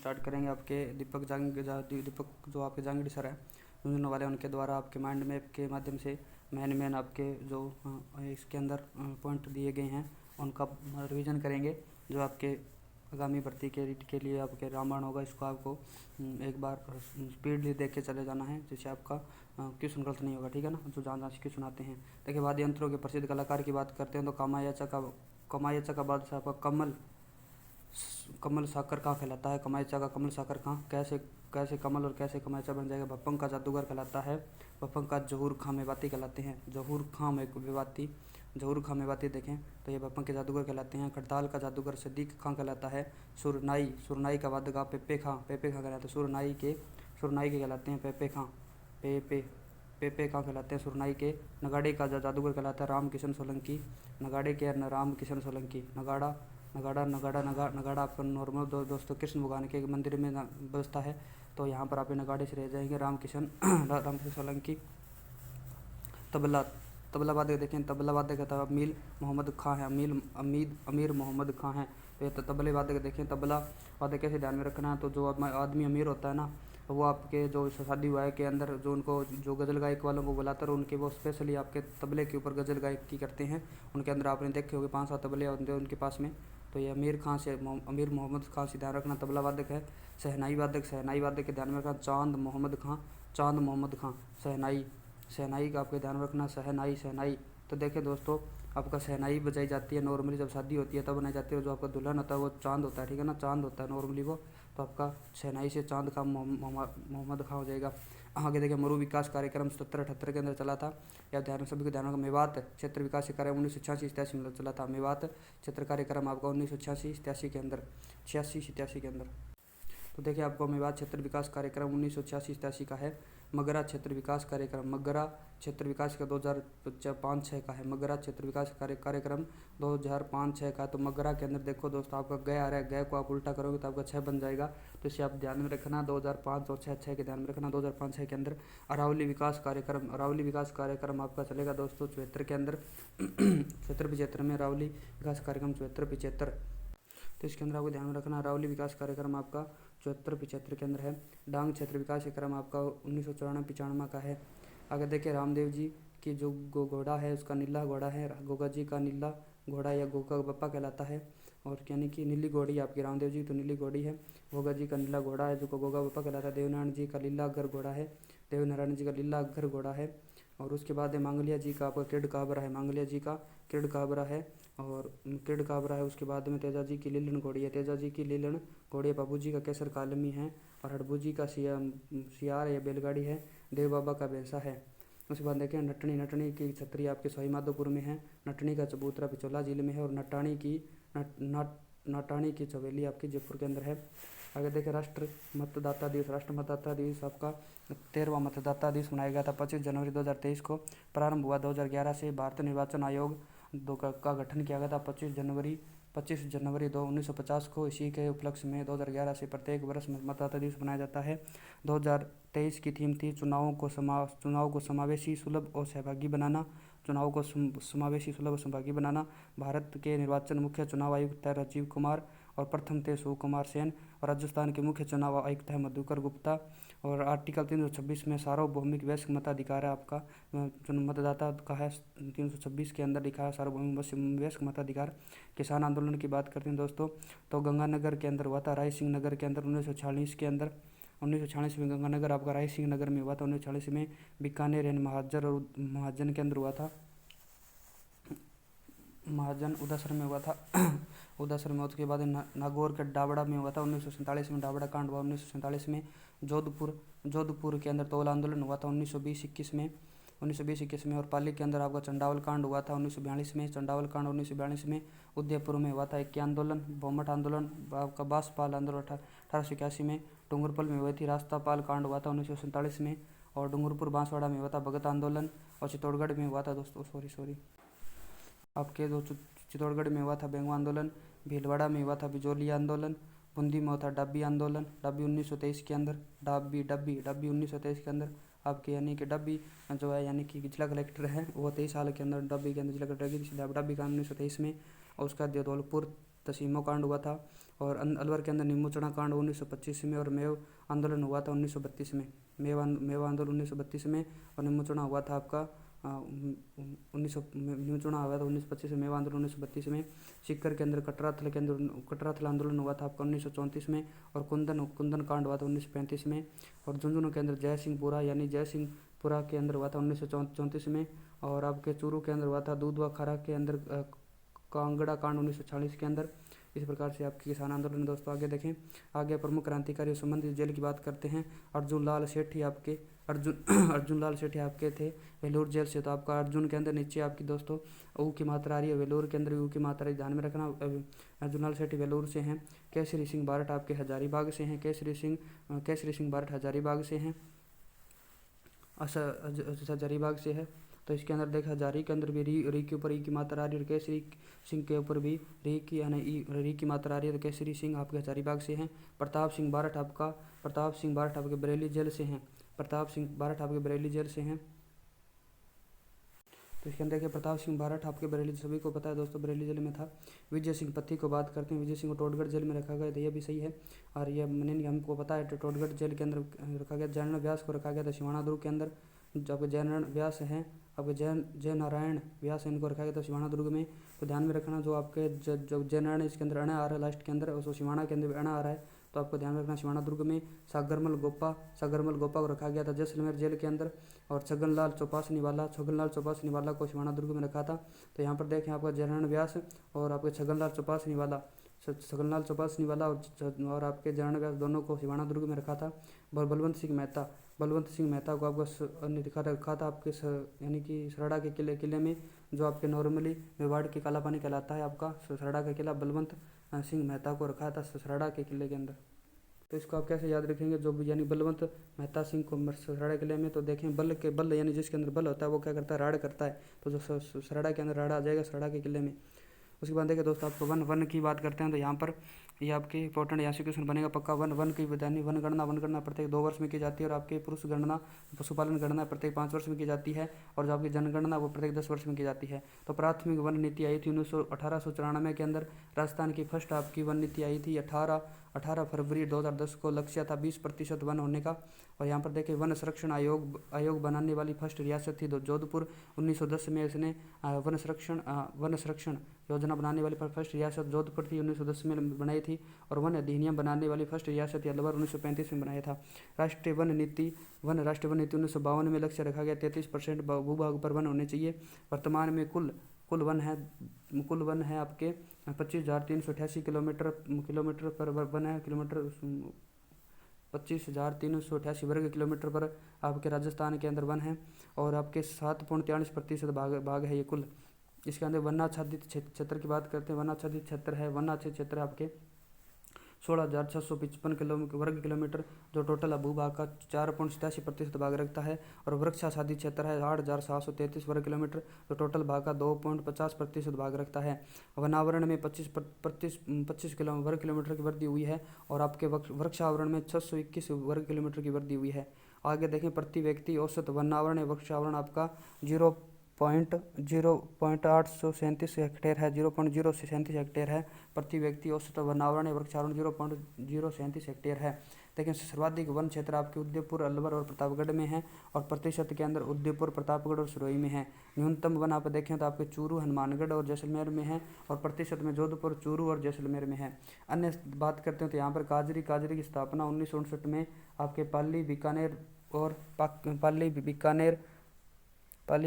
Start करेंगे आपके दीपक जो आपके जहांगीर सर है सुनने वाले, उनके द्वारा आपके माइंड मैप के माध्यम से मेन आपके जो इसके अंदर पॉइंट दिए गए हैं उनका रिवीजन करेंगे। जो आपके आगामी भर्ती के लिए आपके रामायण होगा, इसको आपको एक बार स्पीडली देख के चले जाना है, जिससे आपका क्वेश्चन गलत नहीं होगा, ठीक है ना। जो जहाँ से क्वेश्चन आते हैं। देखिए वाद्य यंत्रों के प्रसिद्ध कलाकार की बात करते हैं तो कमायाचा का बादशाह आपका कमल साकर कहाँ कहलाता है। कमायचा का कमल साकर कहाँ, कैसे कैसे कमल और कैसे कमायचा बन जाएगा। भप्पम का जादूगर कहलाता है। भप्पम का जहूर खां मेवाती कहलाते हैं। जहूर खां मेवाती देखें तो ये भप्पम के जादूगर कहलाते हैं। खड़ताल का जादूगर सदीक खां कहलाता है। सुरनाई का वादक पेपे खां कहलाते हैं। सुरनाई के कहलाते हैं पेपे खां कहलाते हैं सुरनाई के। नगाड़े का जादूगर कहलाता है रामकिशन सोलंकी। नगाड़े के रामकिशन सोलंकी। नगाड़ा आपका नॉर्मल दोस्तों कृष्ण भगवान के मंदिर में व्यवस्था है, तो यहाँ पर आप नगाड़े से रह जाएंगे रामकिशन सोलंकी। तबला वादक देखें, तबला वादक कहता है अमीर मोहम्मद खां है। अमीर मोहम्मद खां है। तो ये तबले वादक देखें, तबला वादक कैसे ध्यान में रखना है। तो जो आदमी अमीर होता है ना, वो आपके जो शादी विवाह के अंदर जो उनको जो गज़ल गायक वालों को बुलाकर उनके वो स्पेशली आपके तबले के ऊपर गज़ल गायकी करते हैं। उनके अंदर आपने देखे होंगे 5-7 तबले होते हैं उनके पास में। तो ये अमीर मोहम्मद खां से ध्यान रखना, तबला वादक है। शहनाई वादक के ध्यान में रखना चांद मोहम्मद खां। शहनाई का आपके ध्यान रखना, शहनाई। तो देखें दोस्तों, आपका शहनाई बजाई जाती है नॉर्मली जब शादी होती है तब बनाई जाती है। जो आपका दुल्हन होता है वो चांद होता है, ठीक है ना, चांद होता है नॉर्मली वो। तो आपका शहनाई से चांद का मोहम्मद खां हो जाएगा। आगे देखिए मरु विकास कार्यक्रम 77-78 के अंदर चला था। या सभी को ध्यान रखना। मेवात क्षेत्र विकास कार्यक्रम 1986-87 में चला था। मेवात क्षेत्र कार्यक्रम आपका 1986-87 के अंदर 86-87 के अंदर। तो देखिए आपको मेवात क्षेत्र विकास कार्यक्रम 1986-87 का है। मगरा क्षेत्र विकास का 2005-06 का है। मगरा क्षेत्र विकास कार्यक्रम 2005-06 का। तो मगरा के अंदर देखो दोस्तों आपका गय आ रहा है, गय को आप उल्टा करोगे तो आपका 6 बन जाएगा। तो इसे आप ध्यान में रखना, 2005 और 6 के ध्यान में रखना। 2005-06 के अंदर अरावली विकास कार्यक्रम आपका चलेगा दोस्तों 74 के अंदर 74-75 में अरावली विकास कार्यक्रम 74-75। तो इसके अंदर आपको ध्यान में रखना, अरावली विकास कार्यक्रम आपका 74-75 के अंदर है। डांग क्षेत्र विकास कार्यक्रम आपका 1994-95 का है। आगे देखिए रामदेव जी की जो घोड़ा है उसका नीला घोड़ा है। गोगा जी का नीला घोड़ा या गोगा बप्पा कहलाता है। और यानी कि नीली घोड़ी आपकी रामदेव जी तो नीली घोड़ी है। गोगा जी का नीला घोड़ा है जो गोगा बप्पा कहलाता है। देवनारायण जी का लीला अगर घोड़ा है। और उसके बाद मांगलिया जी का आपका क्रीड काबरा है। और क्रीड काबरा है। उसके बाद में तेजा जी की लीलन घोड़ी है। बाबू जी का केसर कालमी है। और हड़बू जी का सियार या बैलगाड़ी है। देव बाबा का भैंसा है। उसके बाद देखें नटनी की छतरी आपके सवाई माधोपुर में है। नटनी का चबूतरा पिछोला जिले में है। और नटानी की चवेली आपकी जयपुर के अंदर है। आगे देखें राष्ट्र मतदाता दिवस आपका 13वां मतदाता दिवस मनाया गया था 25 जनवरी 2023 को। प्रारंभ हुआ 2011 से। भारत निर्वाचन आयोग का गठन किया गया था 25 जनवरी 1950 को। इसी के उपलक्ष्य में 2011 से प्रत्येक वर्ष मतदाता दिवस मनाया जाता है। 2023 की थीम थी चुनाव को समावेशी सुलभ और सहभागी बनाना। भारत के निर्वाचन मुख्य चुनाव आयुक्त है राजीव कुमार और प्रथम थे शिव कुमार सेन। और राजस्थान के मुख्य चुनाव आयुक्त है मधुकर गुप्ता। और आर्टिकल 326 में सार्वभौमिक वयस्क मताधिकार है आपका मतदाता का है। 326 के अंदर लिखा है सार्वभौमिक वयस्क मताधिकार। किसान आंदोलन की बात करते हैं दोस्तों, तो गंगानगर के अंदर हुआ था। राय सिंह नगर के अंदर 1946 में गंगानगर आपका राय सिंह नगर में हुआ था। 1946 में बीकानेर एंड महाजन के अंदर हुआ था। महाजन उदासर में हुआ था उदासर में। उसके बाद नागौर के डाबड़ा में हुआ था 1947 में। डाबड़ा कांड हुआ 1947 में। जोधपुर के अंदर तोल आंदोलन हुआ था 1920-21 में। और पाली के अंदर आपका चंडावल कांड हुआ था 1942 में। चंडावल कांड 1942 में। उदयपुर में हुआ था इक्की आंदोलन, बोमट आंदोलन, आपका बासपाल आंदोलन 1881 में। डूंगरपुर में हुई थी रास्तापाल कांड हुआ था 1947 में। और डूंगरपुर बांसवाड़ा में हुआ था भगत आंदोलन। और चित्तौड़गढ़ में हुआ था दोस्तों आपके चित्तौड़गढ़ में हुआ था बेंगवा आंदोलन। भीलवाड़ा में हुआ था बिजोली आंदोलन। बूंदी में हुआ था डाबी आंदोलन। डाबी 1923 के अंदर। डाबी 1923 के अंदर आपके यानी कि डाबी जो है यानी कि जिला कलेक्टर है वो 23 साल के अंदर डाबी के अंदर जिला कलेक्टर की डाबी का 1923 में। और उसका तसीमो कांड हुआ था। और अलवर के अंदर निम्बूचना कांड 1925 में, और मेव आंदोलन हुआ था 1932 में। मेव आंदोलन 1932 में, और निम्बूचना हुआ था आपका 1925 में, मेव आंदोलन 1932 में। सीकर के अंदर कटराथल आंदोलन हुआ था आपका 1934 में, और कुंदन कांड हुआ था 1935 में। और झुंझुनू के अंदर जयसिंहपुरा यानी जयसिंहपुरा के अंदर हुआ था 1934 में। और आपके चूरू के अंदर हुआ था दूधवा खारा के अंदर कांगड़ा कांड 1940 के अंदर। इस प्रकार से आपके किसान आंदोलन दोस्तों। आगे देखें, आगे प्रमुख क्रांतिकारी संबंधित जेल की बात करते हैं। अर्जुन लाल सेठी आपके थे वेलूर जेल से। तो आपका अर्जुन के अंदर नीचे आपकी दोस्तों ऊ की मात्रा आ रही है, वेलूर के अंदर ऊ की मात्रा ध्यान में रखना। अर्जुन लाल सेठी वेलूर से हैं। केसरी सिंह बारठ आपके हजारीबाग से हैं। केसरी सिंह बारठ हजारीबाग से हैं, हजारीबाग से है। तो इसके अंदर देखा हजारी के अंदर भी री के ऊपर ई की मात्रा आ रही है, और केसरी सिंह के ऊपर भी री की मात्रा आ रही है। तो केसरी सिंह आपके हजारीबाग से हैं। प्रताप सिंह बारठ आपके बरेली जेल से हैं। तो इसके अंदर देखिए प्रताप सिंह बारठ आपके बरेली, सभी को पता है दोस्तों, बरेली जेल में था। विजय सिंह पत्ती को बात करते हैं, विजय सिंह को टोडगढ़ जेल में रखा गया था, यह भी सही है। और ये हमको पता है टोडगढ़ जेल के अंदर रखा गया। जयनारायण व्यास को रखा गया था सिवाना दुर्ग के अंदर। जब जयनारायण व्यास हैं, अब जयनारायण व्यास इनको रखा गया था सिवाना दुर्ग में। तो ध्यान में रखना, जो आपके जो जयनारायण इसके अंदर अणा आ रहा है लास्ट के अंदर, और सिवाना के अंदर भी अणा आ रहा है, तो आपको ध्यान रखना सिवाना दुर्ग में। सागरमल गोपा को रखा गया था जैसलमेर जेल के अंदर। और छगनलाल चौपासनी वाला को सिवाना दुर्ग में रखा था। तो यहाँ पर देखें आपका जयनारायण व्यास और आपके छगनलाल चौपासनी वाला और आपके जयनारायण व्यास दोनों को सिवाना दुर्ग में रखा था। बलवंत सिंह मेहता को आपको रखा था आपके यानी कि सरड़ा के किले में, जो आपके नॉर्मली मेवाड़ के काला पानी कहलाता है आपका सरड़ा का किला। बलवंत सिंह मेहता को रखा था सरड़ा के किले के अंदर। तो इसको आप कैसे याद रखेंगे, जो यानी बलवंत मेहता सिंह को सरड़ा किले में। तो देखें बल यानी जिसके अंदर बल होता है वो क्या करता है, राड़ करता है। तो जो सरड़ा के अंदर राड़ा आ जाएगा सरड़ा के किले में। उसके बाद देखिए दोस्तों आपको वन की बात करते हैं। तो यहाँ पर ये आपकी इंपॉर्टेंट यहाँ से क्वेश्चन बनेगा पक्का। वन की यानी वनगणना प्रत्येक 2 वर्ष में की जाती है। और आपकी पुरुष गणना पशुपालन गणना प्रत्येक 5 वर्ष में की जाती है। और जो आपकी जनगणना वो प्रत्येक 10 वर्ष में की जाती है। तो प्राथमिक वन नीति आई थी 1894 के अंदर। राजस्थान की फर्स्ट आपकी वन नीति आई थी 18 फरवरी 2010 को। लक्ष्य था 20% वन होने का। और यहाँ पर देखिए वन संरक्षण आयोग बनाने वाली फर्स्ट रियासत थी जोधपुर। 1910 में इसने वन संरक्षण योजना बनाने वाली फर्स्ट रियासत जोधपुर थी, 1910 में बनाई थी। और वन अधिनियम बनाने वाली फर्स्ट रियासत अलवर 1935 में बनाया था। राष्ट्रीय वन नीति 1952 में लक्ष्य रखा गया 33% भूभाग पर वन होने चाहिए। वर्तमान में कुल वन है आपके 25,388 किलोमीटर पर वन है। 25,388 वर्ग किलोमीटर पर आपके राजस्थान के अंदर वन है। और आपके 7.43% भाग है ये कुल। इसके अंदर वनाच्छादित क्षेत्र की बात करते हैं। वनाच्छादित क्षेत्र है आपके 16,655 वर्ग किलोमीटर, जो टोटल भूभाग का 4.87% भाग रखता है। और वृक्षाच्छादित क्षेत्र है 8,733 वर्ग किलोमीटर, जो टोटल भाग का 2.50% भाग रखता है। वनावरण में 25 वर्ग किलोमीटर की वृद्धि हुई है। और आपके वृक्षावरण में 621 वर्ग किलोमीटर की वृद्धि हुई है। आगे देखें, प्रति व्यक्ति औसत वनावरण या वृक्षावरण आपका 0.837 हेक्टेयर है। 0.037 हेक्टेयर है प्रति व्यक्ति औसत वनावरण या वृक्षावरण 0.037 हेक्टेयर है। लेकिन सर्वाधिक वन क्षेत्र आपके उदयपुर, अलवर और प्रतापगढ़ में है। और प्रतिशत के अंदर उदयपुर, प्रतापगढ़ और सिरोही में है। न्यूनतम वन आप देखें तो आपके चूरू, हनुमानगढ़ और जैसलमेर में है। और प्रतिशत में जोधपुर, चूरू और जैसलमेर में है। अन्य बात करते हैं तो यहाँ पर काजरी की स्थापना 1959 में आपके पाली,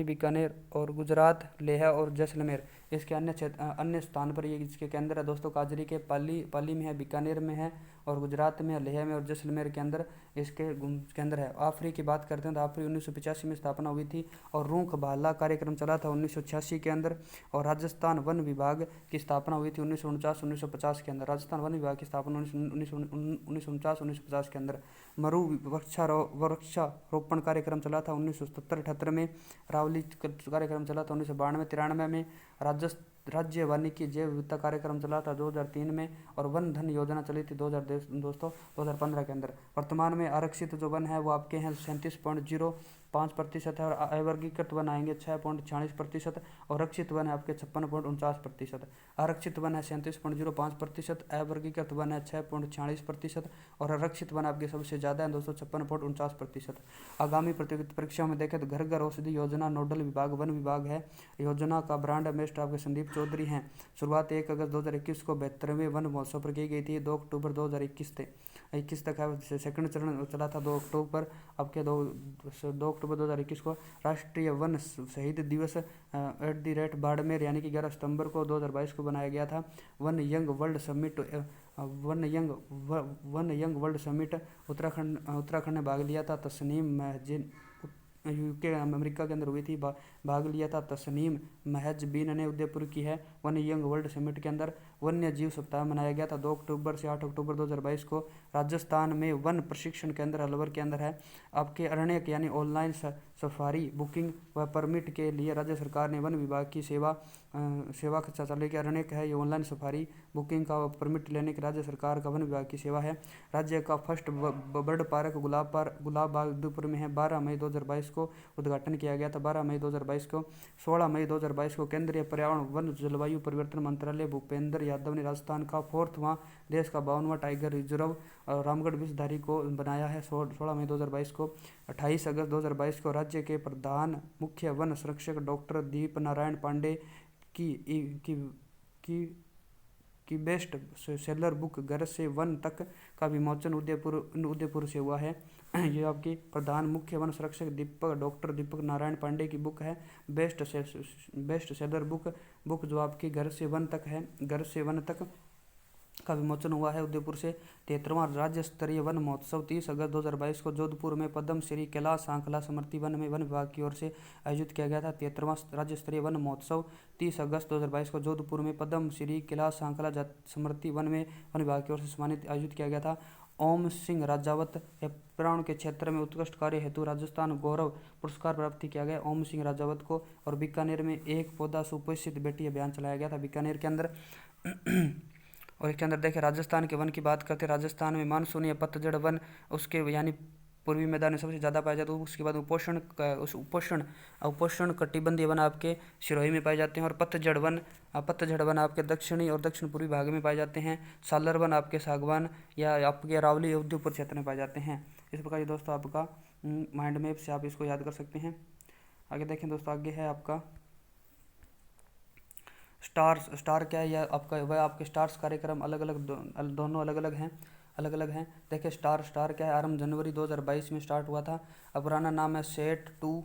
बीकानेर और गुजरात, लेह और जैसलमेर इसके अन्य स्थान पर ये इसके केंद्र है दोस्तों। काजरी के पाली में है, बीकानेर में है और गुजरात में, लेह में और जैसलमेर के अंदर इसके केंद्र है। आफरी की बात करते हैं तो आफरी 1985 में स्थापना हुई थी। और रूख भाला कार्यक्रम चला था 1986 के अंदर। और राजस्थान वन विभाग की स्थापना हुई थी 1949-1950 के अंदर। राजस्थान वन विभाग की स्थापना 1949-1950 के अंदर। मरु वृक्षारोपण कार्यक्रम चला था 1977-78 में। रावली कार्यक्रम चला था 1992-93 में। राज्य वानिकी जैव विविधता कार्यक्रम चला था 2003 में। और वन धन योजना चली थी 2015 के अंदर। वर्तमान में आरक्षित जो वन है वो आपके हैं 5% है, और अवर्गीकृत वन आएंगे 6.46%, और रक्षित वन है आपके 56.49%। आरक्षित वन है 37.05%, अवर्गीकृत वन है 6.46%, और आरक्षित वन आपके सबसे ज़्यादा है 256.49%। आगामी प्रतियोगिता परीक्षाओं में देखें तो घर घर औषधि योजना नोडल विभाग वन विभाग है। योजना का ब्रांड एम्बेसडर आपके संदीप चौधरी हैं। शुरुआत 1 अगस्त 2021 को 72वें वन महोत्सव पर की गई थी। 2 अक्टूबर 2021 तक है। सेकंड चरण चला था 2 अक्टूबर आपके 2 अक्टूबर 2021 को। राष्ट्रीय वन शहीद दिवस @ बाड़मेर यानी कि 11 सितंबर को 2022 को बनाया गया था। One young world summit Uttarakhand ने भाग लिया था। तस्नीम महजिन यूके अमेरिका के अंदर हुई थी, भाग लिया था। तस्नीम महजबीन ने उदयपुर की है। वन यंग वर्ल्ड समिट के अंदर वन्य जीव सप्ताह मनाया गया था 2 अक्टूबर से 8 अक्टूबर 2022 को। राजस्थान में वन प्रशिक्षण केंद्र अलवर के अंदर है। आपके अरण्यक यानी ऑनलाइन सफारी बुकिंग व परमिट के लिए राज्य सरकार ने वन विभाग की सेवा चालू की। अरण्यक है ये ऑनलाइन सफारी बुकिंग का परमिट लेने की राज्य सरकार का वन विभाग की सेवा है। राज्य का first bird park Gulab Bagh Udaipur में है। 12 मई 2022 को उद्घाटन किया गया था। 12 मई 2022 को 16 मई 2022 को केंद्रीय पर्यावरण वन जलवायु परिवर्तन मंत्रालय भूपेंद्र यादव ने राजस्थान का 4वां देश का 52वां टाइगर रिजर्व रामगढ़ विषधारी को बनाया है 16 मई 2022 को। 28 अगस्त 2022 को राज्य के प्रधान मुख्य वन संरक्षक डॉक्टर दीप नारायण पांडे की बेस्ट सेलर बुक घर से वन तक का विमोचन उदयपुर से हुआ है। ये आपकी प्रधान मुख्य वन संरक्षक डॉक्टर दीपक नारायण पांडे की बुक है। बेस्ट सेलर बुक जो आपकी घर से वन तक का विमोचन हुआ है उदयपुर से। 73वां राज्य स्तरीय वन महोत्सव 30 अगस्त 2022 को जोधपुर में पद्म श्री कैलाश सांखला स्मृति वन में वन विभाग की ओर से आयोजित किया गया था। 73वां राज्य स्तरीय वन महोत्सव 30 अगस्त 2022 को जोधपुर में पद्म श्री कैलाश सांखला स्मृति वन में वन विभाग की ओर से आयोजित किया गया था। ओम सिंह राजावत पर्यावरण के क्षेत्र में उत्कृष्ट कार्य हेतु राजस्थान गौरव पुरस्कार प्राप्त किया गया ओम सिंह राजावत को। और बीकानेर में एक पौधा सुपोषित बेटी अभियान चलाया गया था बीकानेर के अंदर। और इसके अंदर देखिए राजस्थान के वन की बात करते हैं। राजस्थान में मानसूनी या पतझड़ वन उसके यानी पूर्वी मैदान में सबसे ज़्यादा पाए जाते हैं। उसके बाद उपोष्ण कटिबंधीय वन आपके सिरोही में पाए जाते हैं। और पतझड़ वन आपके दक्षिणी और दक्षिण पूर्वी भाग में पाए जाते हैं। सालर वन आपके सागवान या आपके अरावली उदयपुर क्षेत्र में पाए जाते हैं। इस प्रकार ये दोस्तों आपका माइंड मैप से आप इसको याद कर सकते हैं। आगे देखें दोस्तों, आगे है आपका स्टार क्या है, या आपका वह आपके स्टार्स कार्यक्रम दोनों अलग अलग हैं। देखिए स्टार क्या है, आरंभ जनवरी 2022 में स्टार्ट हुआ था। अब पुराना नाम है सेट टू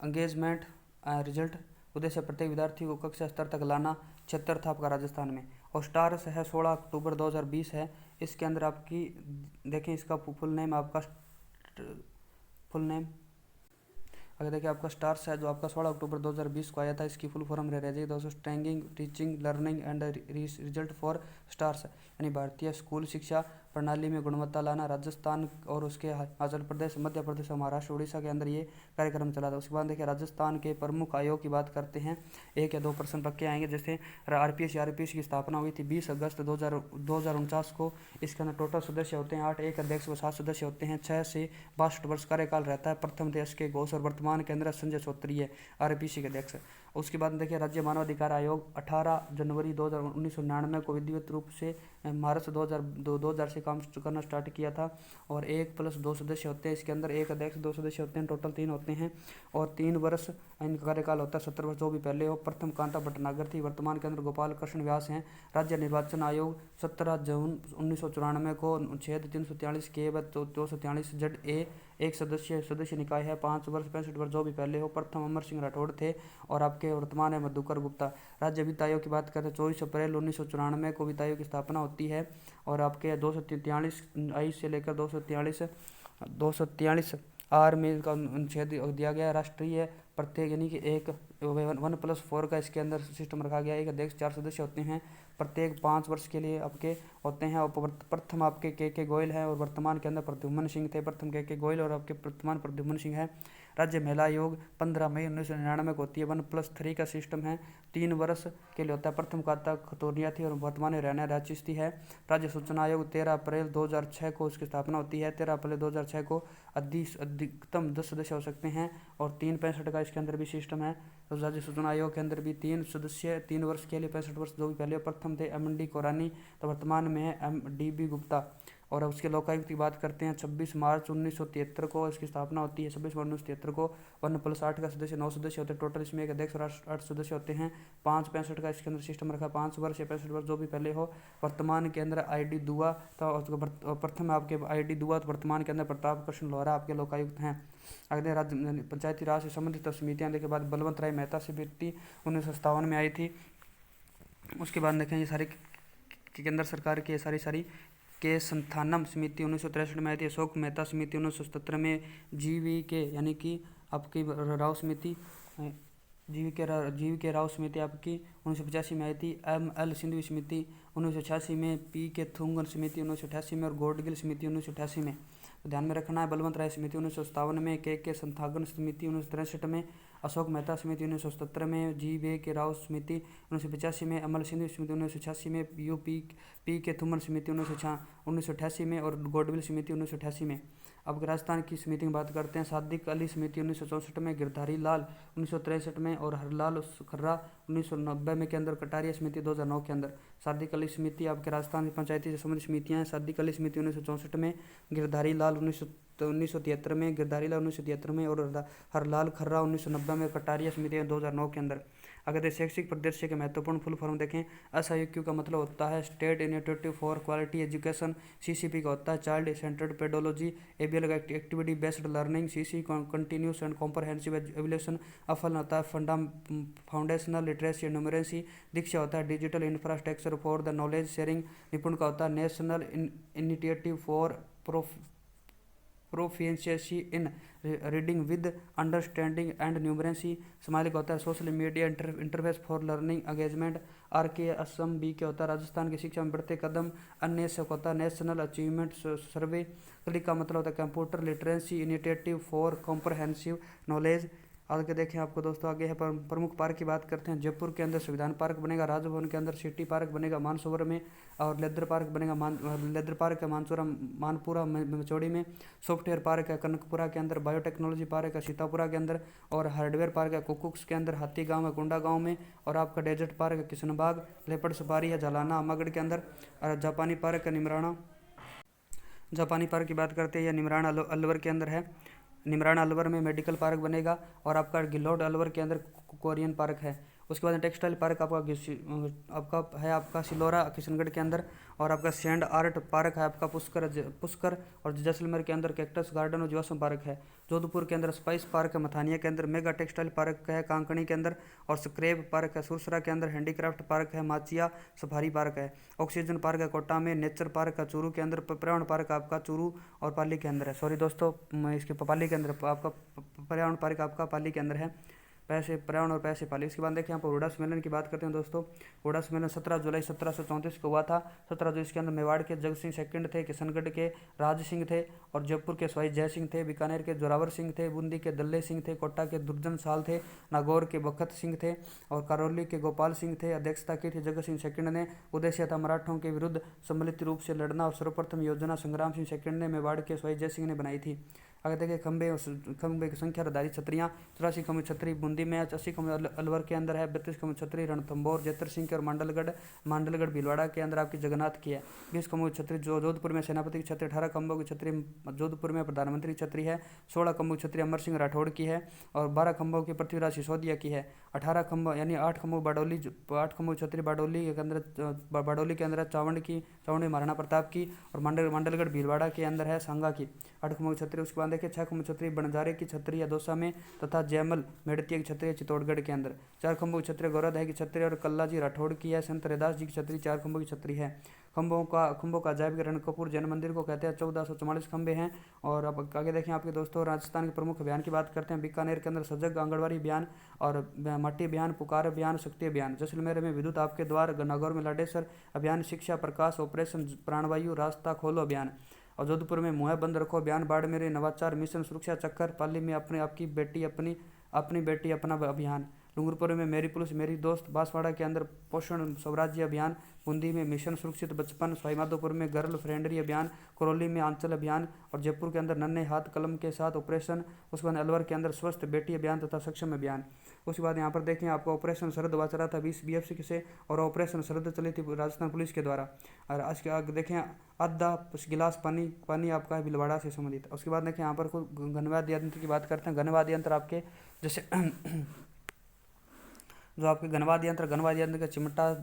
एंगेजमेंट रिजल्ट। उद्देश्य प्रत्येक विद्यार्थी को कक्षा स्तर तक लाना। क्षेत्र था आपका राजस्थान में। और स्टार्स है 16 अक्टूबर 2020 है। इसके अंदर आपकी देखें इसका फुल नेम अगर देखिए आपका स्टार्स है जो आपका 16 अक्टूबर 2020 को आया था। इसकी फुल फॉर्म रह जाएगी दोस्तों strengthening teaching learning and result for stars यानी भारतीय स्कूल शिक्षा प्रणाली में गुणवत्ता लाना। राजस्थान और उसके हिमाचल प्रदेश, मध्य प्रदेश, महाराष्ट्र, उड़ीसा के अंदर ये कार्यक्रम चला था। उसके बाद देखिए राजस्थान के प्रमुख आयोग की बात करते हैं। 1 या 2 प्रश्न पक्के आएंगे। जैसे आरपीएस की स्थापना हुई थी 20 अगस्त 2049 को। इसके अंदर टोटल सदस्य होते हैं 8, एक अध्यक्ष व 7 सदस्य होते हैं। 6 से 62 वर्ष कार्यकाल रहता है। प्रथम देश के घोष और वर्तमान के अंदर संजय चौधरी है आरपीसी के अध्यक्ष। उसके बाद देखिए राज्य मानवाधिकार आयोग 18 जनवरी 1999 को विधिवत रूप से मार्च 2000 से काम करना स्टार्ट किया था। और 1+2 सदस्य होते हैं। इसके अंदर एक अध्यक्ष, 2 सदस्य होते हैं, टोटल 3 होते हैं। और 3 वर्ष इनका कार्यकाल होता है। 17 वर्ष जो भी पहले हो। प्रथम कांता भटनागर थी, वर्तमान के अंदर गोपाल कृष्ण व्यास हैं। राज्य निर्वाचन आयोग 17 जून 1994 को अनुच्छेद 343 के व 243 ZA एक सदस्य निकाय है। 5 वर्ष 65 वर्ष जो भी पहले हो। प्रथम अमर सिंह राठौड़ थे और आपके वर्तमान है मधुकर गुप्ता। राज्य वित्त आयोग की बात करते हैं 24 अप्रैल 1994 को वित्त आयोग की स्थापना होती है। और आपके 243 आई से लेकर 243 आर में इसका अनुच्छेद दिया गया। राष्ट्रीय प्रत्येक यानी कि एक 1+4 का इसके अंदर सिस्टम रखा गया है। एक अध्यक्ष 4 सदस्य होते हैं। प्रत्येक 5 वर्ष के लिए आपके होते हैं। और प्रथम आपके के गोयल है और वर्तमान के अंदर प्रद्युम्न सिंह थे। प्रथम के गोयल और आपके वर्तमान प्रद्युम्न सिंह है। राज्य महिला आयोग 15 मई 1999 को होती है। 1+3 का सिस्टम है, 3 वर्ष के लिए होता है। प्रथम खाता खतौनिया थी और वर्तमान में हरियाणा राज्य स्थित है। राज्य सूचना आयोग 13 अप्रैल 2006 को उसकी स्थापना होती है। 13 अप्रैल 2006 को अधिकतम 10 सदस्य हो सकते हैं और 365 का इसके अंदर भी सिस्टम है। तो राज्य सूचना आयोग के अंदर भी 3 सदस्य 3 वर्ष के लिए 65 वर्ष, जो भी पहले प्रथम थे MND कोरानी, तो वर्तमान में है MDB गुप्ता। और उसके लोकायुक्त की बात करते हैं 26 मार्च 1973 को इसकी स्थापना होती है। 26 मार्च 1973 को 1+8 का सदस्य 9 सदस्य होते हैं। टोटल इसमें एक अध्यक्ष और 8 सदस्य होते हैं। 5-65 का इसके अंदर सिस्टम रखा, 5 वर्ष या 65 वर्ष जो भी पहले हो। वर्तमान के अंदर ID दुआ, तो प्रथम आपके ID दुआ, तो वर्तमान के अंदर प्रताप कृष्ण लोहरा आपके लोकायुक्त हैं। अगले राज्य पंचायती राज से संबंधित समितियाँ देखे बाद बलवंत राय मेहता समिति 1957 में आई थी। उसके बाद देखें ये सारी केंद्र सरकार की सारी के संस्थानम समिति 1963 में आई थी। अशोक मेहता समिति 1977 में। GVK यानी कि आपकी राव समिति GVK राव समिति आपकी 1985 में आई थी। ML सिंधवी समिति 1986 में। PK थुंगन समिति 1988 में और गोडगिल समिति 1988 में। तो ध्यान में रखना है। बलवंत राय समिति 1957 में। KK संस्थागन समिति 1963 में। अशोक मेहता समिति 1977 में। GVK राव समिति 1985 में। अमल सिंधु समिति 1986 में। PK थुमन समिति 1988 में और गोडविल समिति 1988 में। अब राजस्थान की समिति की बात करते हैं। सादिक अली समिति 1964 में। गिरधारी लाल 1963 में और हरलाल खर्रा 1990 में के अंदर। कटारिया समिति 2009 के अंदर। सादिक अली समिति आपके राजस्थान की पंचायती से संबंधित समितियाँ हैं। सादिक अली समिति 1964 में। गिरधारी लाल 1973 में। गिरधारी लाल 1973 में और हरलाल खर्रा 1990 में। कटारिया समिति 2009 के अंदर। अगर शैक्षिक परिदृश्य के महत्वपूर्ण फुल फॉर्म देखें, SIQ का मतलब होता है state initiative for quality education. CCP का होता है चाइल्ड सेंटर्ड पेडोलॉजी। ABL का activity based learning. CC continuous and comprehensive evaluation. अफल होता है foundational literacy and numeracy. DIKSHA होता है digital infrastructure for the knowledge sharing. NIPUN का होता है national initiative for proficiency in reading with understanding and numeracy. Smile का होता है social media interface for learning engagement. RK Assam. B के होता है राजस्थान की शिक्षा में बढ़ते कदम। अन्य से होता है नेशनल अचीवमेंट सर्वे। क्लिक का मतलब होता है computer literacy initiative for comprehensive knowledge. आगे देखें आपको दोस्तों, आगे है प्रमुख पार्क की बात करते हैं। जयपुर के अंदर संविधान पार्क बनेगा। राजभवन के अंदर सिटी पार्क बनेगा मानसरोवर में और लेदर पार्क बनेगा लेदर पार्क है मानपुरा मचौड़ी में। सॉफ्टवेयर पार्क है कनकपुरा के अंदर। बायोटेक्नोलॉजी पार्क है सीतापुरा के अंदर और हार्डवेयर पार्क है कुकुक्स के अंदर। हाथी गाँव है कुंडा गाँव में और आपका डेजर्ट पार्क है किशनबाग। लेपर्ड सफारी है जालाना अम्मागढ़ के अंदर और जापानी पार्क है निमराना। जापानी पार्क की बात करते हैं, यह निमराना अलवर के अंदर है। निमराना अलवर में मेडिकल पार्क बनेगा और आपका गिलोड अलवर के अंदर कोरियन पार्क है। उसके बाद टेक्सटाइल पार्क आपका है आपका सिलोरा किशनगढ़ के अंदर और आपका सैंड आर्ट पार्क है आपका पुष्कर और जैसलमेर के अंदर कैक्टस गार्डन और जीवाश्म पार्क है। जोधपुर के अंदर स्पाइस पार्क है मथानिया के अंदर। मेगा टेक्सटाइल पार्क है कांकणी के अंदर और स्क्रेप पार्क है सुरसरा के अंदर। हैंडीक्राफ्ट पार्क है माचिया। सफारी पार्क है। ऑक्सीजन पार्क है कोटा में। नेचर पार्क है चूरू के अंदर। पर्यावरण पार्क आपका चूरू और पाली के अंदर है। सॉरी दोस्तों, इसके पाली के अंदर आपका पर्यावरण पार्क आपका पाली के अंदर है। पैसे पर्यावरण और पैसे पाली। इसके बाद देखिए यहाँ पर हुडा सम्मेलन की बात करते हैं दोस्तों। हुडा सम्मेलन 17 जुलाई 1734 को हुआ था। 17 जुलाई इसके अंदर मेवाड़ के जग सिंह सेकंड थे। किशनगढ़ के राज सिंह थे और जयपुर के स्वाई जय सिंह थे। बीकानेर के जोरावर सिंह थे। बूंदी के दल्ले सिंह थे। कोटा के दुर्जन साल थे। नागौर के बखत सिंह थे और करौली के गोपाल सिंह थे। अध्यक्षता की थी जगत सिंह सेकंड ने। उद्देश्य था मराठों के विरुद्ध सम्मिलित रूप से लड़ना और सर्वप्रथम योजना संग्राम सिंह सेकंड ने मेवाड़ के स्वाई जय सिंह ने बनाई थी। आगे देखिए खंबे की संख्या आधारित छतरियाँ 84 खंबे छतरी बूंदी में। 80 खंबे अलवर के अंदर है। 32 खंबे छतरी रणथंभौर जैतर सिंह के और मांडलगढ़ भीलवाड़ा के अंदर आपकी जगन्नाथ की है। 20 खंबों की छतरी जोधपुर में सेनापति की छतरी। 18 खंबों की छतरी जोधपुर में प्रधानमंत्री की छतरी है। 16 खंबों की छतरी अमर सिंह राठौड़ की है और 12 खंबों की पृथ्वीराज सिसोदिया की है। 18 खंबों यानी 8 खंबों बारडोली 8 खंबों की छतरी बारडोली के अंदर चावंडी महाराणा प्रताप की और मांडलगढ़ भीलवाड़ा के अंदर है सांगा की 8 खंबों की छतरी। उसके बाद देखिए 6 खंबों की छतरी बनजारे की छतरी अदौसा में तथा जयमल मेड़तिया की छतरी चित्तौड़गढ़ के अंदर। 4 खंबों की छतरी गौरवदह की छतरी और कल्लाजी राठौड़ की है। संत रैदास जी की छतरी 4 खंबों की छतरी है। खंबों का अजायब रणकपुर जैन मंदिर को कहते हैं। 1444 खंबे हैं। और अब आगे देखें आपके दोस्तों, राजस्थान के प्रमुख अभियान की बात करते हैं। बीकानेर के अंदर सजग आंगनबाड़ी अभियान और मट्टी अभियान, पुकार अभियान, शक्ति अभियान। जैसलमेर में विद्युत आपके द्वार, नागौर में लाडेसर अभियान, शिक्षा प्रकाश ऑपरेशन प्राणवायु, रास्ता खोलो अभियान। और जोधपुर में मुहैया बंद रखो अभियान, बाड़मेर में नवाचार मिशन सुरक्षा चक्कर, पाली में अपने आपकी बेटी अपनी बेटी अपना अभियान, डूंगरपुर में मेरी पुलिस मेरी दोस्त, बांसवाड़ा के अंदर पोषण स्वराज्य अभियान, बूंदी में मिशन सुरक्षित बचपन, सवाईमाधोपुर में गर्ल फ्रेंडली अभियान, करौली में आंचल अभियान और जयपुर के अंदर नन्हे हाथ कलम के साथ ऑपरेशन। उसके बाद अलवर के अंदर स्वस्थ बेटी अभियान तथा सक्षम अभियान। उसके बाद यहाँ पर देखें आपको ऑपरेशन शरद हुआ चला था 20 BFC से और ऑपरेशन शरद चली थी राजस्थान पुलिस के द्वारा। और आज के आगे देखें आधा गिलास पानी आपका है भीलवाड़ा से संबंधित। उसके बाद देखें यहाँ पर कुछ घनवाद्य यंत्र की बात करते हैं। घनवाद्य यंत्र आपके जैसे जो आपके घनवाद्य यंत्र का चिमटा,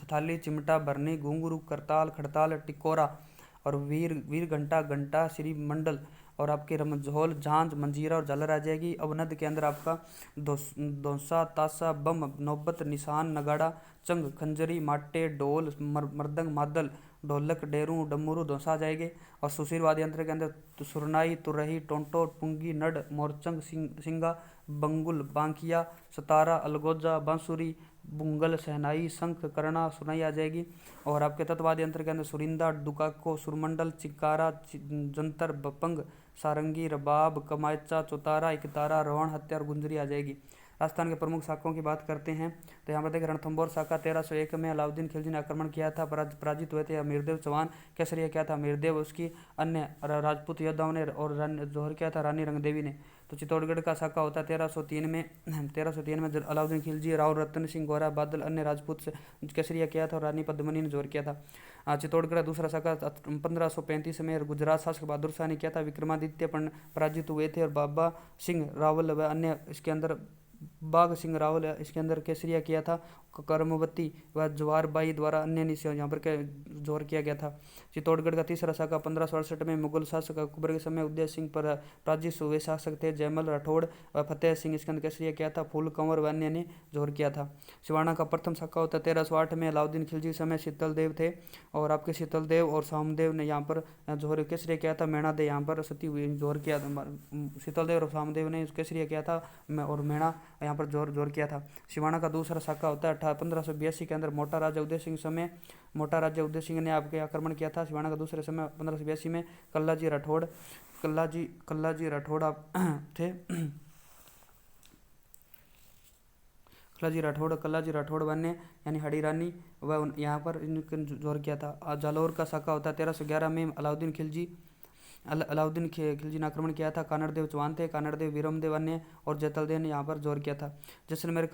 थाली, चिमटा, भरनी, घुंघरू, करताल, खड़ताल, टिकोरा और वीर घंटा श्री मंडल और आपके रमझोल, झांझ, मंजीरा और झालर आ जाएगी। अवनद के अंदर आपका दोसा, ताशा, बम, नौबत, निशान, नगाड़ा, चंग, खंजरी, माटे, ढोल, मर्दंग, मादल, ढोलक, डेरू, डमरू, दोसा आ जाएंगे। और सुशील वाद्य यंत्र के अंदर सुरनाई, तुरही, टोंटो, पुंगी, नड, मोरचंग, सिंगा, बंगुल, बांकिया, सतारा, अलगोजा, बांसुरी, बुंगल, सहनाई, शंख, करना, सुनाई आ जाएगी। और आपके तत्वाद्य यंत्र के अंदर सुरिंदा, डुकाको, सुरमंडल, चिकारा, जंतर, बपंग, सारंगी, रबाब, कमायचा, चौतारा, इकतारा, रोहन, हत्यार, गुंजरी आ जाएगी। राजस्थान के प्रमुख शाखाओं की बात करते हैं तो यहाँ पर देखिए रणथंभौर शाखा 1301 में अलाउद्दीन खिलजी ने आक्रमण किया था, पराजित हुए थे अमीरदेव चौहान। केसरिया क्या था अमीरदेव, उसकी अन्य राजपूत योद्धाओं ने और जौहर क्या था रानी रंगदेवी ने। तो चित्तौड़गढ़ का शाखा होता है 1303 में अलाउद्दीन खिलजी, राव रतन सिंह, गोरा बादल, अन्य राजपूत से केसरिया किया था और रानी पद्मनी ने जोर किया था। चित्तौड़गढ़ दूसरा शाखा 1535 में गुजरात शासक बहादुर शाह ने किया था, विक्रमादित्य पराजित हुए थे और बाबा सिंह रावल व अन्य इसके अंदर बाघ सिंह रावल इसके अंदर केसरिया किया था। कर्मवती व जवारबाई द्वारा अन्य निशान यहाँ पर जोर किया गया था। चित्तौड़गढ़ का तीसरा शाखा 1568 में मुगल शासक अकबर के समय उदय सिंह पर पराजित हुए शासक थे जयमल राठौड़ व फतेह सिंह इसके अंदर केसरिया किया था। फूल कंवर व अन्य ने जोर किया था। सिवाना का प्रथम शाखा होता है 1308 में अलाउद्दीन खिलजी समय शीतल देव थे और आपके शीतल देव और सामदेव ने यहाँ पर जोर केसरिया किया था। मेणा दे यहाँ पर सती हुई जोर किया था, शीतल देव और सामदेव ने केसरिया किया था और मेणा यहाँ पर जोर किया था। सिवाना का दूसरा शाखा होता है 1582 के अंदर मोटा राजा उदय सिंह ने आपके आक्रमण किया था। सिवाना का दूसरे समय 1582 में कल्लाजी राठौड़ आप थे। कल्लाजी राठौड़ बने यानी हड़ी रानी व यहाँ पर जोर किया था। जालौर का शाखा होता है 1311 में अलाउद्दीन खिलजी ने आक्रमण किया था। कानड़देव चौहान थे, कानड़देव वीरमदेव अन्य और जैतलदेव ने यहाँ पर जोर किया था। जैसलमेर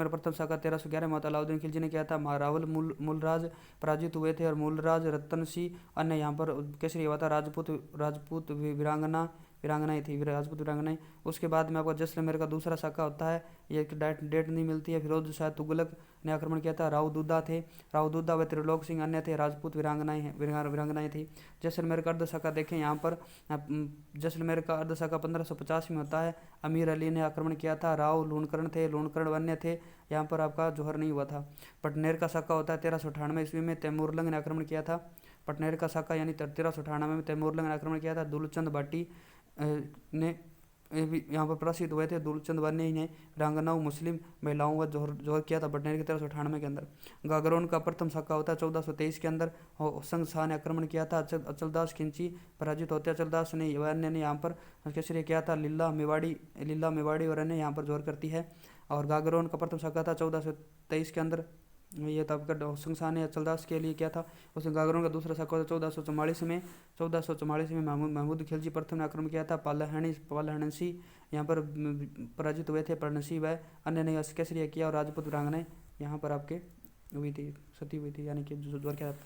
प्रथम शाखा 1311 में अलाउद्दीन खिलजी ने किया था। महारावल मूलराज पराजित हुए थे और मूलराज रतन सिंह अन्य यहाँ पर केसरी हुआ था। राजपूत वीरांगनाएं थी, राजपूत वीरांगनाएं। उसके बाद में आपका जैसलमेर का दूसरा शाखा होता है, ये डेट नहीं मिलती है। फिरोज शाह तुगलक ने आक्रमण किया था। राव दूदा व त्रिलोक सिंह अन्य थे, राजपूत वीरांगनाएं थी। जैसलमेर का अर्ध शाखा देखें यहाँ पर जैसलमेर का अर्ध शाखा 1550 में होता है। अमीर अली ने आक्रमण किया था। राव लूणकरण अन्य थे, यहाँ पर आपका जोहर नहीं हुआ था। पटनेर का शाखा होता है 1398 ईस्वी में तैमूरलंग ने आक्रमण किया था। पटनेर का शाखा यानी 1398 में तैमूरलंग ने आक्रमण किया था। दुलचंद बाटी ने यहाँ पर प्रसिद्ध हुए थे। दुलचंद बाटी ने वीरांगनाओं मुस्लिम महिलाओं का जोहर किया था पटनेर के 1398 के अंदर। गागरोन का प्रथम शाखा होता है 1423 के अंदर होसंग शाह ने आक्रमण किया था। अचलदास खिंची पराजित होते अचलदास ने अन्य ने यहाँ पर केसरिया किया था। लीला मेवाड़ी और अन्य यहाँ पर जोर करती है। और गागरोन का प्रथम शाखा था 1423 के अंदर, ये तो आपका होसंग शाह ने अचलदास के लिए किया था। उसने गागरोन का दूसरा शाखा 1444 में महमूद खिलजी प्रथम ने आक्रमण किया था। पालहणसी यहाँ पर पराजित हुए थे। पर्णसी व अन्य ने केसरिया किया और राजपूत वीरांगनाएं यहाँ पर आपके सती हुई थी यानी कि जोर किया था।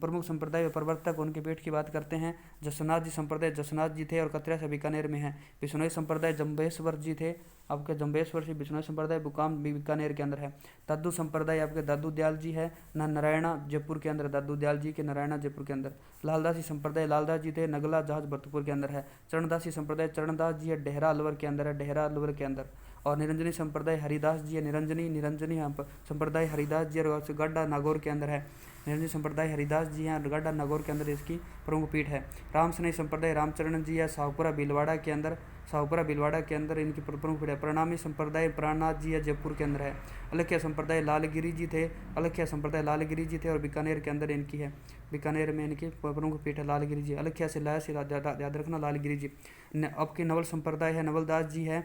प्रमुख संप्रदाय व प्रवर्तक उनके पेट की बात करते हैं। जसनाथ जी संप्रदाय जसनाथ जी थे और कतरिया से बीकानेर में है। बिश्नोई संप्रदाय जम्बेश्वर जी थे, आपके जम्बेश्वर से बिश्नोई संप्रदाय बुकाम बीकानेर के अंदर है। दादू संप्रदाय आपके दादू दयाल जी है नारायणा जयपुर के अंदर, दादू दयाल जी के नारायणा जयपुर के अंदर। लालदासी संप्रदाय लालदास जी थे, नगला जहाज भरतपुर के अंदर है। चरणदासी संप्रदाय चरणदास जी है, डेहरा अलवर के अंदर है, डेहरा अलवर के अंदर। और निरंजनी संप्रदाय हरिदास जी है, निरंजनी संप्रदाय हरिदास जी और गड्ढा नागौर के अंदर है। निरंजनी संप्रदाय हरिदास जी हैं, गड्ढा नागौर के अंदर इसकी प्रमुख पीठ है। राम स्नेही संप्रदाय रामचरण जी है, शाहपुरा भीलवाड़ा के अंदर इनकी प्रमुख पीठ है। प्रणामी संप्रदाय प्राणनाथ जी है, जयपुर के अंदर है। अलख्या संप्रदाय लालगिरी जी थे और बीकानेर के अंदर इनकी है, बीकानेर में इनकी प्रमुख पीठ है लालगिरी जी। अलख्या से लाया से याद रखना लालगिरी जी। आपके नवल संप्रदाय है, नवलदास जी है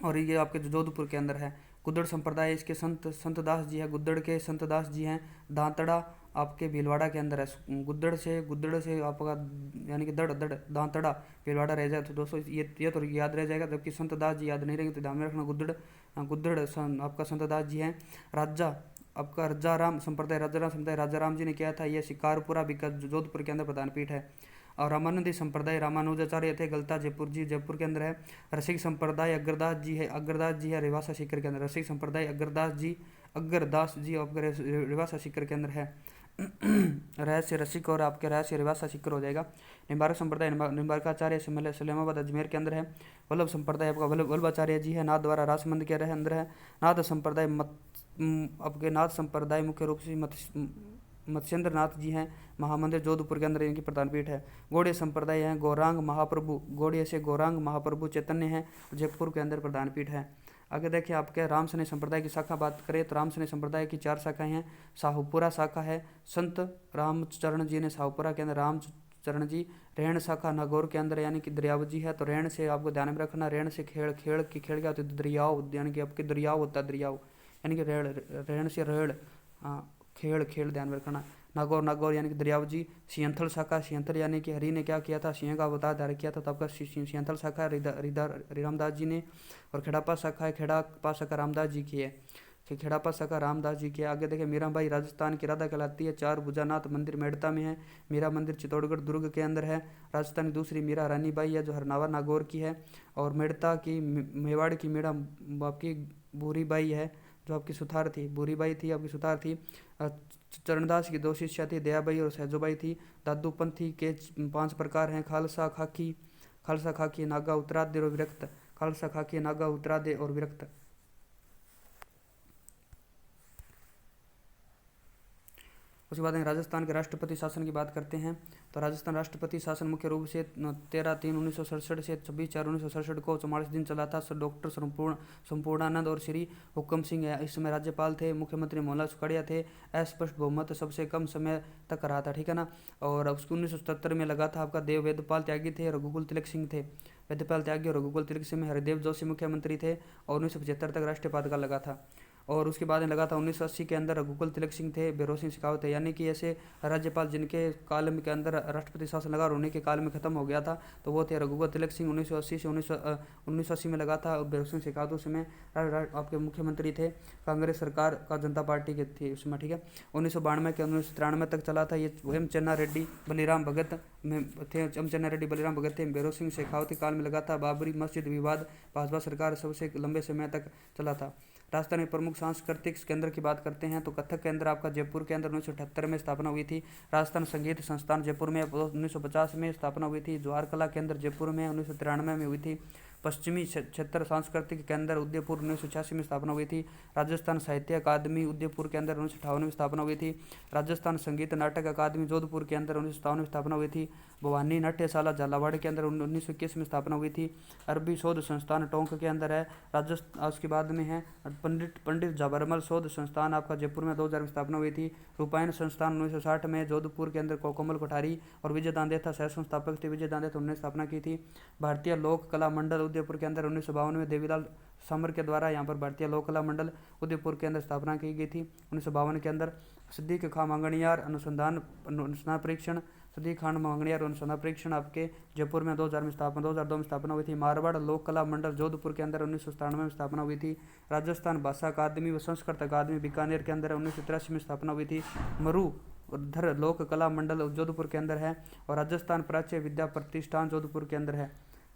और ये आपके जोधपुर के अंदर है। गुद्दड़ संप्रदाय इसके संतदास जी है, गुद्दड़ के संतदास जी हैं। दांतड़ा आपके भीलवाड़ा के अंदर है। गुद्दड़ से आपका यानी कि दड़ दांतड़ा भीलवाड़ा रह जाए तो दोस्तों ये तो याद रह जाएगा, जबकि संतदास जी याद नहीं रहेंगे तो ध्यान में रखना। गुद्दड़ आपका संतदास जी हैं। राजा आपका राजाराम संप्रदाय राजाराम जी ने किया था, यह शिकारपुरा जोधपुर के अंदर प्रधान पीठ है। और रामानंदी संप्रदाय रामानुजाचार्य थे, गलता जयपुर के अंदर है। रसिक संप्रदाय अग्रदास जी है रेवासा सीकर के अंदर। रसिक संप्रदाय अग्रदास जी आपके रेवासा सीकर के अंदर है। रहस्य रसिक और आपके रहस्य रेवासा सीकर हो जाएगा। निम्बारक संप्रदाय निम्बारकाचार्य सलेमाबाद अजमेर के अंदर है। वल्लभ संप्रदाय आपका वल्लभाचार्य जी है, नाथ द्वारा राजमंद के अंदर है। नाथ संप्रदाय मुख्य रूप से मत्स्येंद्र नाथ जी हैं, महामंदिर जोधपुर के अंदर इनकी प्रधान पीठ है। गौड़िया संप्रदाय हैं, गौरांग महाप्रभु चैतन्य हैं, जयपुर के अंदर प्रधान पीठ है। आगे देखिए आपके राम स्नेही संप्रदाय की शाखा बात करें तो राम स्नेही संप्रदाय की 4 शाखाएं हैं। शाहूपुरा शाखा है, संत रामचरण जी ने शाहूपुरा के अंदर रामचरण जी। रेण शाखा नागौर के अंदर यानी कि दरियावजी है, तो रेण से आपको ध्यान में रखना, रेण से खेड़ क्या होती है दरियाव, यानी कि आपके दरियाव होता है, दरियाव यानी कि रेण से रेड़ खेड़ ध्यान में रखना। नागौर यानी कि दरियावजी। सियंथल शाखा, सियंथल यानी कि हरि ने क्या किया था, सिंह का अवतार धारण किया था, तो आपका सियंथल शाखा रामदास जी ने। और खेड़ापा शाखा है, खेड़ापा शाखा रामदास जी की है, खेड़ापा शाखा रामदास जी की है। आगे देखें मीराबाई राजस्थान की राधा कहलाती है। 4 भुजानाथ मंदिर मेड़ता में है। मीरा मंदिर चित्तौड़गढ़ दुर्ग के अंदर है। राजस्थान की दूसरी मीरा रानी बाई है जो हरनावा नागौर की है। और मेड़ता की मेवाड़ की मीरा आपकी बूरी बाई है जो आपकी सुथार थी, बूरी बाई थी आपकी सुथार थी। चरणदास की 2 शिष्या थी, दयाबाई और सहजोबाई थी। दादू पंथी के 5 प्रकार हैं, खालसा खाकी नागा उत्तरादय और विरक्त। खालसा खाकी नागा उत्तरादय और विरक्त। उसके बाद राजस्थान के राष्ट्रपति शासन की बात करते हैं तो राजस्थान राष्ट्रपति शासन मुख्य रूप से 13/3/1967 से 26/4/1967 को 44 दिन चला था। डॉक्टर संपूर्णानंद और श्री हुक्म सिंह इस समय राज्यपाल थे। मुख्यमंत्री मोहनलाल सुखाड़िया थे। अस्पष्ट बहुमत सबसे कम समय तक रहा था, ठीक है ना। और उसको 1977 में लगा था आपका वेदपाल त्यागी थे, रघुकुल तिलक सिंह थे। वेदपाल त्यागी और रघुकुल तिलक सिंह में हरिदेव जोशी मुख्यमंत्री थे और 1975 तक राष्ट्रपति का लगा था। और उसके बाद में लगा था 1980 के अंदर रघुकुल तिलक सिंह थे, भैरव सिंह शेखावत थे। यानी कि ऐसे राज्यपाल जिनके काल के अंदर राष्ट्रपति शासन लगा और उन्हीं के काल में खत्म हो गया था, तो वो थे रघुकुल तिलक सिंह 1980 से 1980 में लगा था। और भैरव सिंह शेखावत उस समय आपके मुख्यमंत्री थे, कांग्रेस सरकार का जनता पार्टी के थे उसमें, ठीक है। 1992 के 1993 तक चला था। ये एम चन्ना रेड्डी बलिराम भगत में थे, बलिराम भगत थे। भैरव सिंह शेखावत के काल में लगा था। बाबरी मस्जिद विवाद भाजपा सरकार सबसे लंबे समय तक चला था। राजस्थान में प्रमुख सांस्कृतिक केंद्र की बात करते हैं तो कथक केंद्र आपका जयपुर के अंदर 1978 में स्थापना हुई थी। राजस्थान संगीत संस्थान जयपुर में 1950 में स्थापना हुई थी। ज्वार कला केंद्र जयपुर में 1993 में हुई थी। पश्चिमी क्षेत्र सांस्कृतिक केंद्र उदयपुर 1986 में स्थापना हुई थी। राजस्थान साहित्य अकादमी उदयपुर के अंदर 1958 में स्थापना हुई थी। राजस्थान संगीत नाटक अकादमी जोधपुर के अंदर 1957 में स्थापना हुई थी। भवानी नाट्यशाला झालावाड़ के अंदर 1921 में स्थापना हुई थी। अरबी शोध संस्थान टोंक के अंदर है। राजस्थान उसके बाद में है पंडित जवाहरलाल शोध संस्थान आपका जयपुर में 2000 में स्थापना हुई थी। रूपायन संस्थान 1960 में जोधपुर के अंदर कोमल कोठारी और विजय दांदेथा सह संस्थापक थे। विजय दांदेथा उन्होंने स्थापना की थी। भारतीय लोक कला मंडल उदयपुर के अंदर 1952 में देवीलाल सामर के द्वारा यहाँ पर भारतीय लोक कला मंडल उदयपुर के अंदर स्थापना की गई थी 1952 के अंदर। सिद्दीक खां मांगणियार अनुसंधान परीक्षण सिद्दीक खान मांगणियार अनुसंधान परीक्षण आपके जयपुर में 2002 में स्थापना हुई थी। मारवाड़ लोक कला मंडल जोधपुर के अंदर 1997 में स्थापना हुई थी। राजस्थान भाषा अकादमी व संस्कृत अकादमी बीकानेर के अंदर 1983 में स्थापना हुई थी। मरुधर लोक कला मंडल जोधपुर के अंदर है। और राजस्थान प्राच्य विद्या प्रतिष्ठान जोधपुर के अंदर है।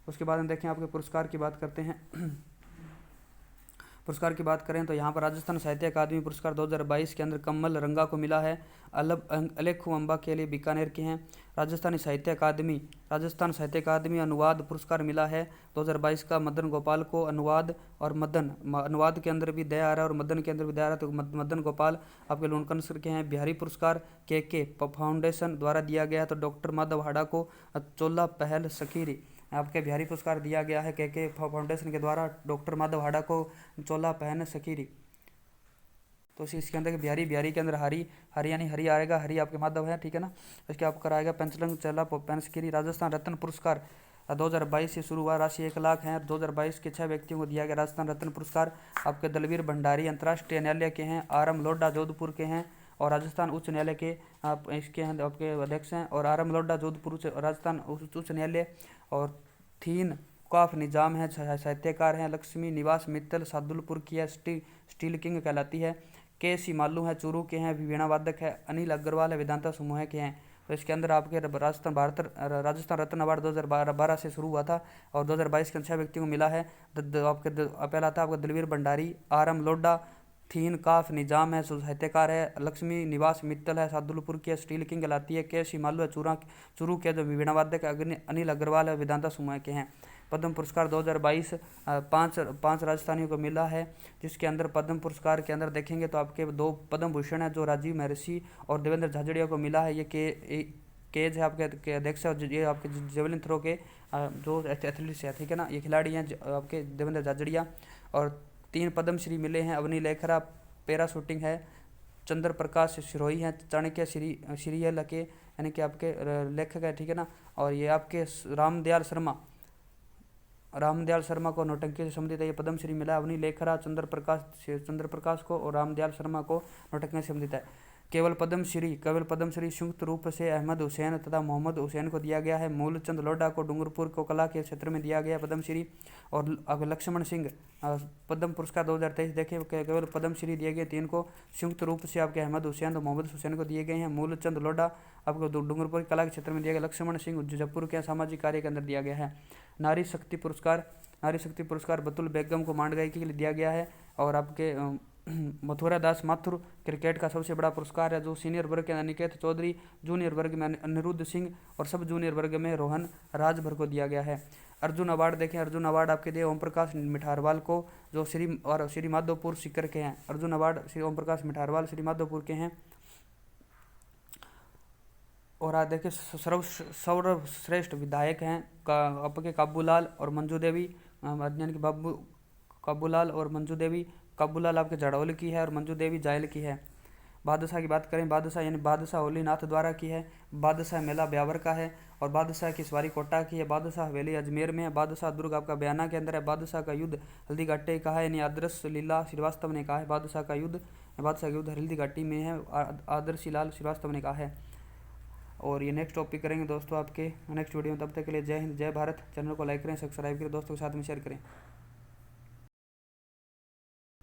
उसके बाद हम देखें आपके पुरस्कार की बात करते हैं। पुरस्कार की बात करें तो यहाँ पर राजस्थान साहित्य अकादमी पुरस्कार 2022 के अंदर कमल रंगा को मिला है। अलेखू अम्बा के लिए बीकानेर के हैं। राजस्थान साहित्य अकादमी अनुवाद पुरस्कार मिला है 2022 का मदन गोपाल को। अनुवाद और अनुवाद के अंदर भी दया आ रहा है और मदन के अंदर भी दया आ रहा है, तो मदन गोपाल आपके लुणकरनसर के हैं। बिहारी पुरस्कार के फाउंडेशन द्वारा दिया गया है, तो डॉक्टर माधव हाड़ा को चोला पहल सखीरी आपके बिहारी पुरस्कार दिया गया है के फाउंडेशन के द्वारा डॉक्टर माधव हाड़ा को चोला पहन सखीरी। तो इसके अंदर बिहारी के अंदर हरी यानी हरी आएगा, हरी आपके माधव है, ठीक है ना। इसके आपको कराएगा पंचलंग चला पेंसकिरी। राजस्थान रत्न पुरस्कार 2022 से शुरू हुआ, राशि 1 लाख है। 2022 के 6 व्यक्तियों को दिया गया राजस्थान रत्न पुरस्कार। आपके दलवीर भंडारी अंतर्राष्ट्रीय न्यायालय के हैं, आरएम लोढ़ा जोधपुर के हैं और राजस्थान उच्च न्यायालय के आप इसके हैं आपके अध्यक्ष हैं। और आरएम लोढ़ा जोधपुर से राजस्थान उच्च न्यायालय। और थीन काफ निजाम है, साहित्यकार हैं। लक्ष्मी निवास मित्तल सादुलपुर की है, स्टील किंग कहलाती है। के सी मालू है, चूरू के हैं, वीणा वादक है। अनिल अग्रवाल है, वेदांता समूह के हैं। तो इसके अंदर आपके राजस्थान रत्न अवार्ड 2012 से शुरू हुआ था और 2022 के 6 व्यक्तियों को मिला है। पहला था आपका दलवीर भंडारी, आरएम लोढ़ा, थीन काफ निजाम है, साहित्यकार है। लक्ष्मी निवास मित्तल है, सादुलपुर की है, स्टील किंग कहलाती है। के सी मालू है, चूरू के जो वीणा वादक है। अनिल अग्रवाल है, वेदांता समूह के हैं। पद्म पुरस्कार 2022 पाँच राजस्थानियों को मिला है, जिसके अंदर पद्म पुरस्कार के अंदर देखेंगे तो आपके 2 पद्म भूषण है जो राजीव महर्षि और देवेंद्र झाझड़िया को मिला है। ये केज है आपके अध्यक्ष और ये आपके जेवलिन थ्रो के जो एथलीट्स है, ठीक है ना, ये खिलाड़ी हैं आपके देवेंद्र झाझड़िया। और 3 पद्मश्री मिले हैं। अवनी लेखरा पैरा शूटिंग है, चंद्र प्रकाश सिरोही हैं, चाणक्य सीरियल के यानी कि आपके लेखक है, ठीक है ना। और ये आपके रामदयाल शर्मा को नौटंकी से संबंधित है, ये पद्मश्री मिला है। अवनी लेखरा चंद्र प्रकाश को और रामदयाल शर्मा को नौटंकी से संबंधित है। केवल पद्मश्री संयुक्त रूप से अहमद हुसैन तथा मोहम्मद हुसैन को दिया गया है। मूलचंद लोढ़ा को डूंगरपुर को कला के क्षेत्र में दिया गया पद्मश्री। और लक्ष्मण सिंह पद्म पुरस्कार 2023 देखे केवल पद्मश्री दिए गए 3 को संयुक्त रूप से आपके अहमद हुसैन और मोहम्मद हुसैन को दिए गए हैं। मूलचंद लोढ़ा आपको डूंगरपुर कला के क्षेत्र में दिया गया। लक्ष्मण सिंह जयपुर के सामाजिक कार्य के अंदर दिया गया है। नारी शक्ति पुरस्कार बतुल बेगम को मांड गायकी के लिए दिया गया है। और आपके मथुरा दास माथुर क्रिकेट का सबसे बड़ा पुरस्कार है, जो सीनियर वर्ग के अनिकेत चौधरी, जूनियर वर्ग में अनिरुद्ध सिंह और सब जूनियर वर्ग में रोहन राजभर को दिया गया है। अर्जुन अवार्ड देखें, अर्जुन अवार्ड आपके दिए ओम प्रकाश मिठारवाल को जो श्री माधोपुर सीकर के हैं। अर्जुन अवार्ड श्री ओम प्रकाश मिठारवाल श्री माधोपुर के हैं। और आज देखिए सर्वश्रेष्ठ विधायक हैं आपके काबूलाल और मंजू देवी, यानी कि बाबू काबूलाल और मंजू देवी। काबूलाल आपके जड़ौल की है और मंजू देवी जायल की है। बादशाह की बात करें, बादशाह यानी बादशाह होलीनाथ द्वारा की है। बादशाह मेला ब्यावर का है और बादशाह की सवारी कोटा की है। बादशाह हवेली अजमेर में है। बादशाह दुर्ग आपका बयाना के अंदर है। बादशाह का युद्ध हल्दी घाटी का है, यानी आदर्श लीला श्रीवास्तव ने कहा है। बादशाह का युद्ध हल्दी घाटी में है, आदर्श लाल श्रीवास्तव ने कहा है। और ये नेक्स्ट टॉपिक करेंगे दोस्तों आपके नेक्स्ट वीडियो में। तब तक के लिए जय हिंद, जय भारत। चैनल को लाइक करें, सब्सक्राइब करें, दोस्तों के साथ में शेयर करें।